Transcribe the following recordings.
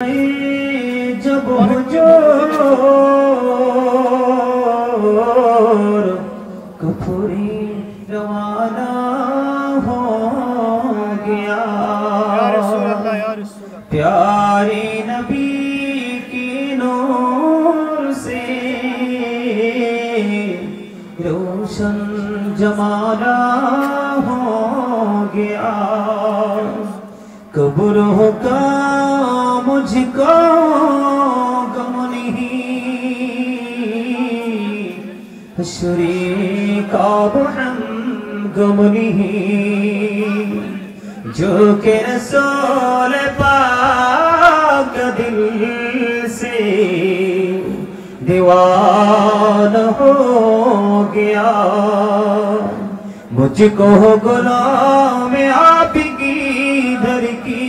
जब हुजूर कपूरी रवाना हो गया, प्यारे नबी की नूर से रोशन जमाना हो गया। कब्र का मुझको गम नहीं, हश्री का हम गम नहीं, जो के रसूल पाक दिल से दीवाना हो गया। मुझको गुलाम आप की दर की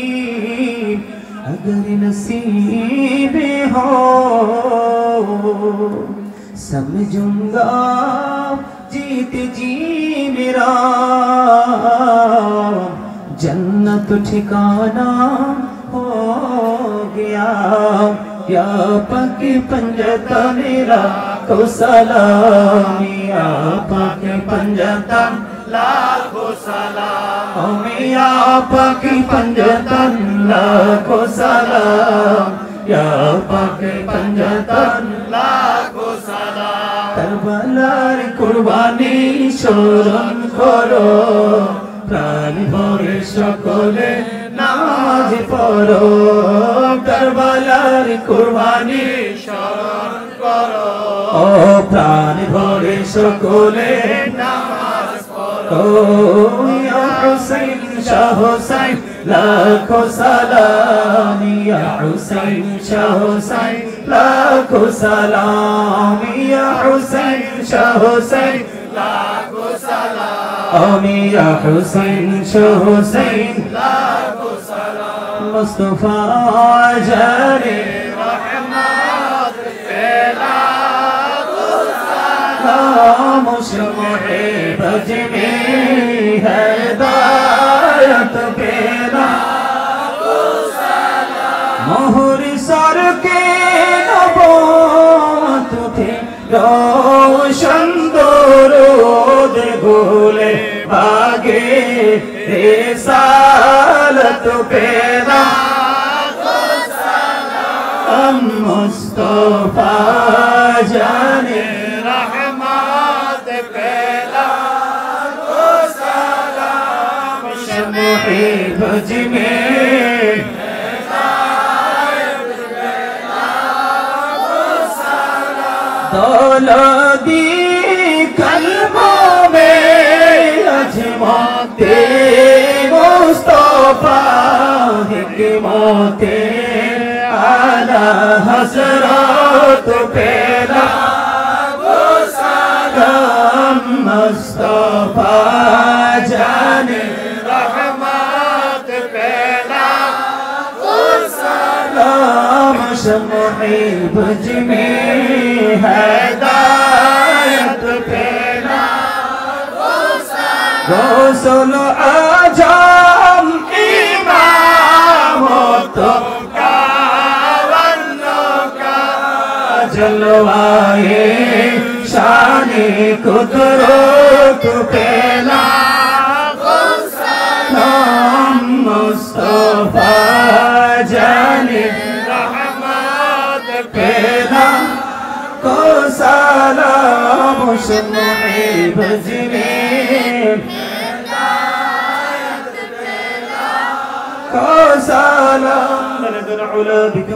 अगर नसीब हो, समझूंगा जीत जी मेरा जन्नत ठिकाना हो गया। या पके पंजता मेरा को सलाम, या पके पंजता लाखो सलाम, या पके पंजता लाखो सलाम, या पके पंजता लाखो सलाम। करबलार कुर्बानी স্মরণ করো, প্রাণ ভরে সকলে নামাজ পড়ো। কারবালার কুরবানি স্মরণ করো, ও প্রাণ ভরে সকলে নামাজ পড়ো। ইয়া হুসাইন শাহ হুসাইন লাখো সালাম, ইয়া হুসাইন শাহ হুসাইন লাখো সালাম, ইয়া হুসাইন শাহ হুসাইন লাখো সালাম, ইয়া হুসাইন শাহ হুসাইন লাখো সালাম। মুস্তাফা জানে রহমত पे लाखो सलाम, मुशम्मे बज में हिदायत पे लाखो सलाम। मोहर सर के नबूवत थे रोशन दरूद भूले भागे रिसालत पे लाखो सलाम। मुस्तफा जाने रहमत पे लाखो सलाम, शम्मे भज में दौलती कल्बों में अजमाते मुस्तफा हिकमते आला हज़रत पे लाखो सलाम। मुस्तफा जाने रहमत पे लाखो सलाम, शम्मे भज में हिदायत पे लाखो सलाम। गौसुल आजम इमाम तो जलवाए शाने कुदरत पे लाखो सलाम। मुस्तफा जाने रहमत पे लाखो सलाम, शम्मे भज में हिदायत पे लाखो सलाम। लदल उला बिक